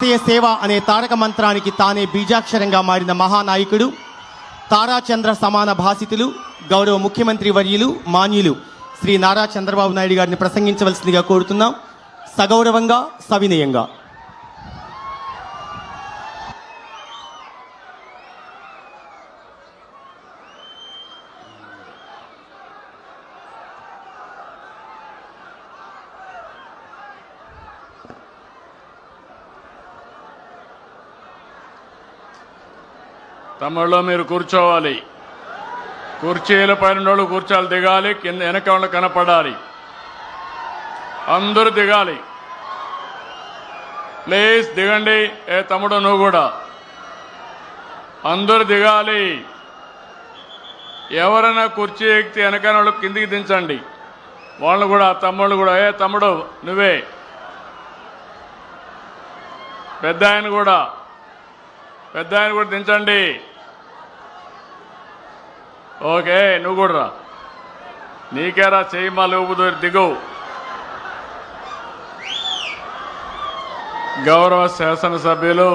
సేవ అనే తారక మంత్రానికి తానే బీజాక్షరంగా మారిన మహానాయకుడు, తారాచంద్ర సమాన భాసితులు, గౌరవ ముఖ్యమంత్రి వర్యులు మాన్యులు శ్రీ నారా చంద్రబాబు నాయుడు గారిని ప్రసంగించవలసిందిగా కోరుతున్నాం. సగౌరవంగా, సవినయంగా. తమ్ముళ్ళు మీరు కూర్చోవాలి. కుర్చీల పైన వాళ్ళు కూర్చోాలి, దిగాలి, కింద వెనక వాళ్ళు కనపడాలి, అందరూ దిగాలి. ప్లీజ్ దిగండి. ఏ తమ్ముడు నువ్వు కూడా అందరూ దిగాలి. ఎవరైనా కుర్చీ ఎక్కితే వెనక వాళ్ళు కిందికి దించండి. వాళ్ళు కూడా, తమ్ముళ్ళు కూడా, ఏ తమ్ముడు నువ్వే, పెద్ద ఆయన కూడా దించండి. ఓకే, నువ్వు కూడా రా. నీకేరా చెయ్యి మా ఊపుదు, దిగు. గౌరవ శాసనసభ్యులు,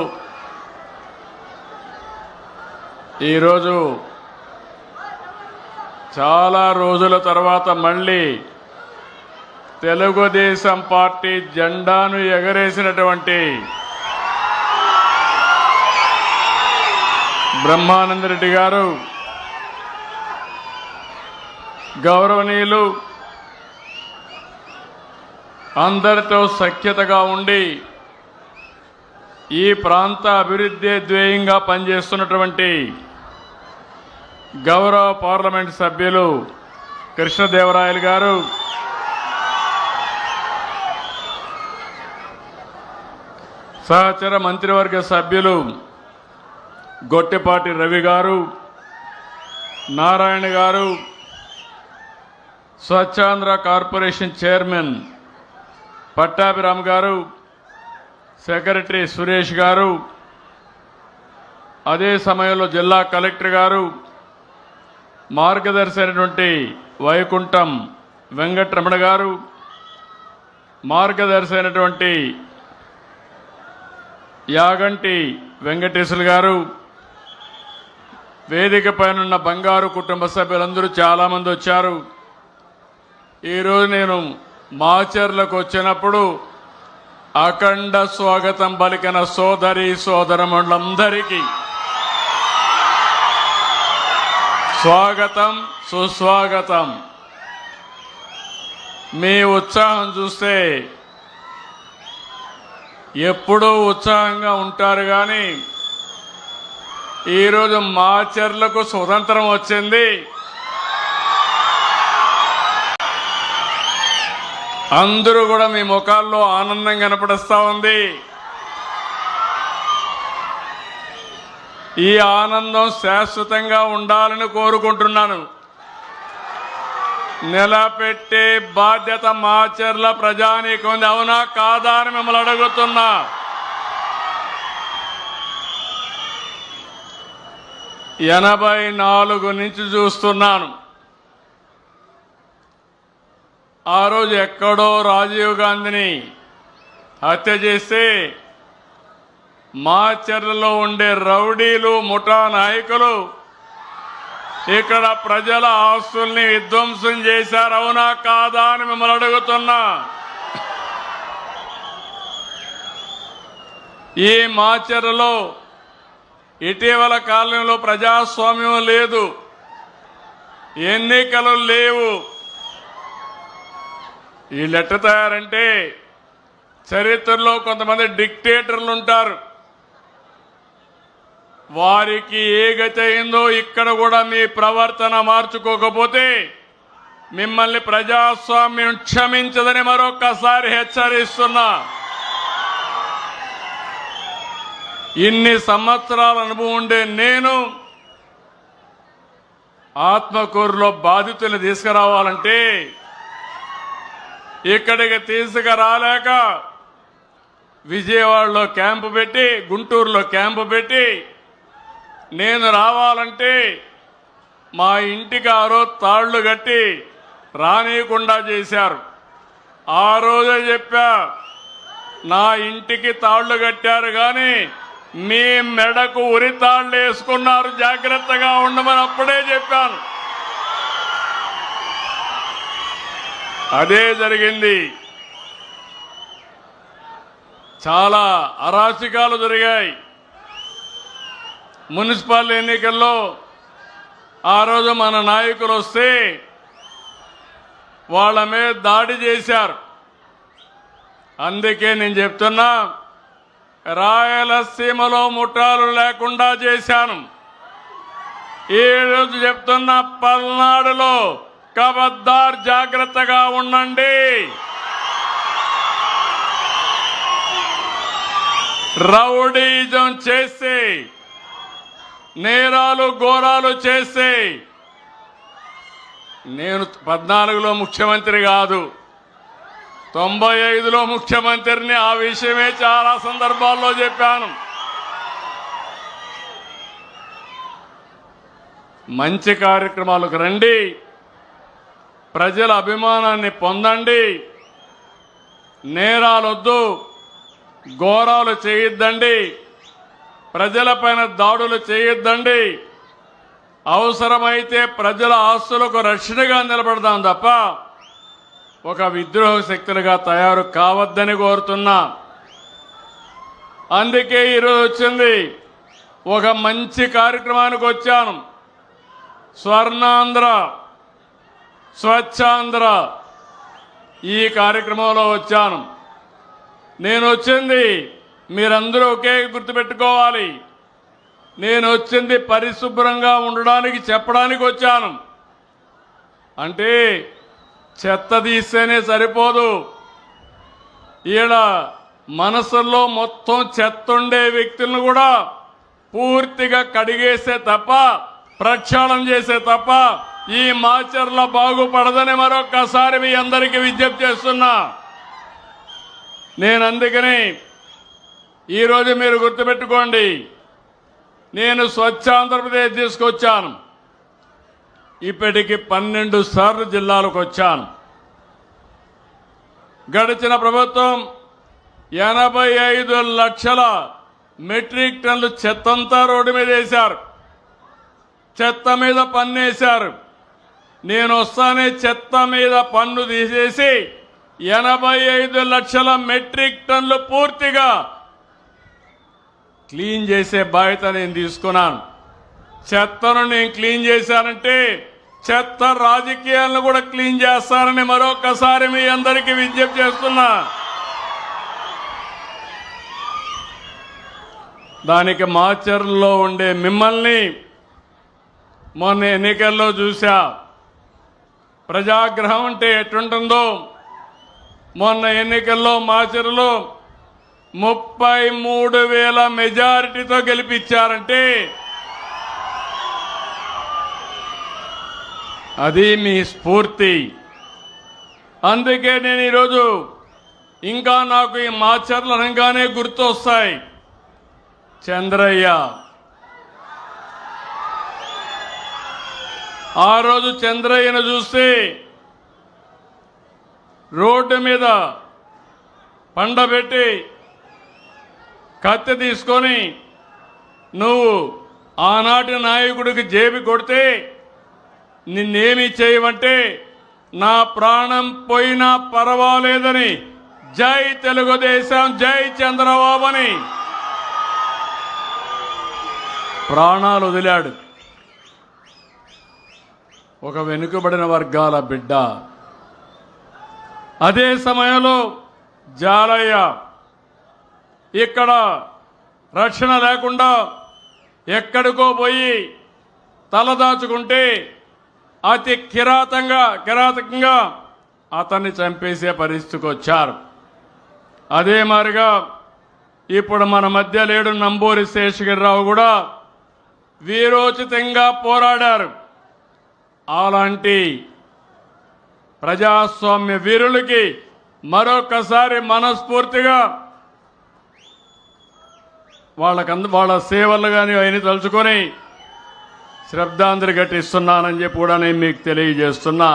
ఈరోజు చాలా రోజుల తర్వాత మళ్ళీ తెలుగుదేశం పార్టీ జెండాను ఎగరేసినటువంటి బ్రహ్మానందరెడ్డి గారు, గౌరవనీయులు, అందరితో సఖ్యతగా ఉండి ఈ ప్రాంత అభివృద్ధి ధ్యేయంగా పనిచేస్తున్నటువంటి గౌరవ పార్లమెంట్ సభ్యులు కృష్ణదేవరాయలు గారు, సహచర మంత్రివర్గ సభ్యులు గొట్టిపాటి రవి గారు, నారాయణ గారు, స్వచ్ఛాంధ్ర కార్పొరేషన్ చైర్మన్ పట్టాభిరామ్ గారు, సెక్రటరీ సురేష్ గారు, అదే సమయంలో జిల్లా కలెక్టర్ గారు, మార్గదర్శి అయినటువంటి వైకుంఠం వెంకటరమణ గారు, మార్గదర్శి అయినటువంటి యాగంటి వెంకటేశ్వర గారు, వేదిక పైన బంగారు కుటుంబ సభ్యులందరూ చాలామంది వచ్చారు. ఈరోజు నేను మాచర్లకు వచ్చినప్పుడు అఖండ స్వాగతం పలికిన సోదరి సోదరమణులందరికీ స్వాగతం, సుస్వాగతం. మీ ఉత్సాహం చూస్తే ఎప్పుడూ ఉత్సాహంగా ఉంటారు, కానీ ఈరోజు మాచర్లకు స్వతంత్రం వచ్చింది. అందరూ కూడా మీ ముఖాల్లో ఆనందం కనపడుస్తూ ఉంది. ఈ ఆనందం శాశ్వతంగా ఉండాలని కోరుకుంటున్నాను. నిలబెట్టే బాధ్యత మాచర్ల ప్రజానీకం, అవునా కాదా అని మిమ్మల్ని అడుగుతున్నా. ఎనభై 84 నుంచి చూస్తున్నాను. ఆ రోజు ఎక్కడో రాజీవ్ గాంధీని హత్య చేస్తే మాచర్లలో ఉండే రౌడీలు, ముఠా నాయకులు ఇక్కడ ప్రజల ఆస్తుల్ని విధ్వంసం చేశారు, అవునా కాదా అని మిమ్మల్ని అడుగుతున్నా. ఈ మాచర్లలో ఇటీవల కాలంలో ప్రజాస్వామ్యం లేదు, ఎన్నికలు లేవు. వీళ్ళు ఎట్ట తయారంటే, చరిత్రలో కొంతమంది డిక్టేటర్లు ఉంటారు, వారికి ఏ గతి అయిందో ఇక్కడ కూడా మీ ప్రవర్తన మార్చుకోకపోతే మిమ్మల్ని ప్రజాస్వామ్యం క్షమించదని మరొక్కసారి హెచ్చరిస్తున్నా. ఇన్ని సంవత్సరాల అనుభవం ఉండే నేను ఆత్మకూరులో బాధితుల్ని తీసుకురావాలంటే ఇక్కడికి తీసుకురాలేక విజయవాడలో క్యాంపు పెట్టి, గుంటూరులో క్యాంపు పెట్టి, నేను రావాలంటే మా ఇంటికి ఆ రోజు తాళ్లు కట్టి రానీయకుండా చేశారు. ఆ రోజే చెప్పా, నా ఇంటికి తాళ్లు కట్టారు కానీ మీ మెడకు ఉరి తాళ్లు వేసుకున్నారు, జాగ్రత్తగా ఉండమని అప్పుడే చెప్పాను. అదే జరిగింది. చాలా అరాచకాలు జరిగాయి. మున్సిపల్ ఎన్నికల్లో ఆ రోజు మన నాయకులు వస్తే వాళ్ళ మీద దాడి చేశారు. అందుకే నేను చెప్తున్నా, రాయలసీమలో ముఠాలు లేకుండా చేశాను. ఈ రోజు చెప్తున్నా, పల్నాడులో కబద్దార్ జాగ్రత్తగా ఉండండి. రౌడీజం చేసి నేరాలు ఘోరాలు చేసి, నేను 14లో ముఖ్యమంత్రి కాదు, 95లో ముఖ్యమంత్రిని. ఆ విషయమే చాలా సందర్భాల్లో చెప్పాను. మంచి కార్యక్రమాలకు రండి, ప్రజల అభిమానాన్ని పొందండి, నేరాలొద్దు, ఘోరాలు చేయొద్దండి, ప్రజలపైన దాడులు చేయొద్దండి. అవసరమైతే ప్రజల ఆస్తులకు రక్షణగా నిలబడదాం తప్ప ఒక విద్రోహ శక్తులుగా తయారు కావద్దని కోరుతున్నా. అందుకే ఈరోజు వచ్చింది, ఒక మంచి కార్యక్రమానికి వచ్చాను. స్వర్ణాంధ్ర, స్వచ్ఛాంధ్ర ఈ కార్యక్రమంలో వచ్చాను. నేను వచ్చింది, మీరందరూ ఒకే గుర్తుపెట్టుకోవాలి, నేను వచ్చింది పరిశుభ్రంగా ఉండడానికి చెప్పడానికి వచ్చాను. అంటే చెత్త తీస్తేనే సరిపోదు, ఈడ మనసుల్లో మొత్తం చెత్త ఉండే వ్యక్తులను కూడా పూర్తిగా కడిగేసే తప్ప, ప్రక్షాళన చేసే తప్ప ఈ మాచర్ల బాగుపడదని మరొక్కసారి మీ అందరికీ విజ్ఞప్తి చేస్తున్నా. నేను అందుకని ఈరోజు మీరు గుర్తుపెట్టుకోండి, నేను స్వచ్ఛ ఆంధ్రప్రదేశ్ తీసుకొచ్చాను. ఇప్పటికి 12 సార్లు జిల్లాలకు వచ్చాను. గడిచిన ప్రభుత్వం 85 లక్షల మెట్రిక్ టన్నులు చెత్తంతా రోడ్డు మీద వేశారు, చెత్త మీద పన్ను వేశారు. నేను వస్తానే చెత్త మీద పన్ను తీసేసి 85 లక్షల మెట్రిక్ టన్నులు పూర్తిగా క్లీన్ చేసే బాధ్యత నేను తీసుకున్నాను. చెత్తను నేను క్లీన్ చేశానంటే చెత్త రాజకీయాలను కూడా క్లీన్ చేస్తానని మరొకసారి మీ అందరికీ విజ్ఞప్తి చేస్తున్నా. దానికి మాచర్లలో ఉండే మిమ్మల్ని మొన్న ఎన్నికల్లో చూశా. ప్రజాగ్రహం అంటే ఎట్టుంటుందో, మొన్న ఎన్నికల్లో మాచర్లలో 33,000 మెజారిటీతో గెలిపించారంటే అది మీ స్ఫూర్తి. అందుకే నేను ఈరోజు ఇంకా నాకు ఈ మాచర్లు అనగానే గుర్తొస్తాయి. చంద్రయ్య, ఆ రోజు చంద్రయ్యను చూస్తే రోడ్డు మీద పండబెట్టి కత్తి తీసుకొని నువ్వు ఆనాటి నాయకుడికి జేబి కొడితే నిన్నేమి చేయమంటే నా ప్రాణం పోయినా పర్వాలేదని జై తెలుగుదేశం, జై చంద్రబాబు అని ప్రాణాలు వదిలాడు. ఒక వెనుకబడిన వర్గాల బిడ్డ. అదే సమయంలో జాలయ్య ఇక్కడ రక్షణ లేకుండా ఎక్కడికో పోయి తలదాచుకుంటే అతి కిరాతకంగా అతన్ని చంపేసే పరిస్థితికి వచ్చారు. అదే మాదిరిగా ఇప్పుడు మన మధ్య లేడు నంబూరి శేషగిరిరావు కూడా వీరోచితంగా పోరాడారు. అలాంటి ప్రజాస్వామ్య వీరులకి మరొకసారి మనస్ఫూర్తిగా వాళ్ళ సేవలు కానీ అయిన తలుచుకొని శ్రద్ధాంజలి ఘటిస్తున్నానని చెప్పి కూడా నేను మీకు తెలియజేస్తున్నా.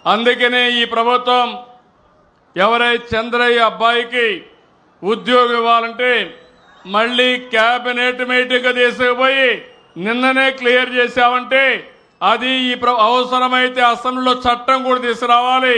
అందుకనే ఈ ప్రభుత్వం ఎవరైతే చంద్రయ్య అబ్బాయికి ఉద్యోగం ఇవ్వాలంటే మళ్ళీ క్యాబినెట్ మీటింగ్ తీసుకుపోయి నిన్ననే క్లియర్ చేశామంటే అది అవసరమైతే అసెంబ్లీలో చట్టం కూడా తీసుకురావాలి.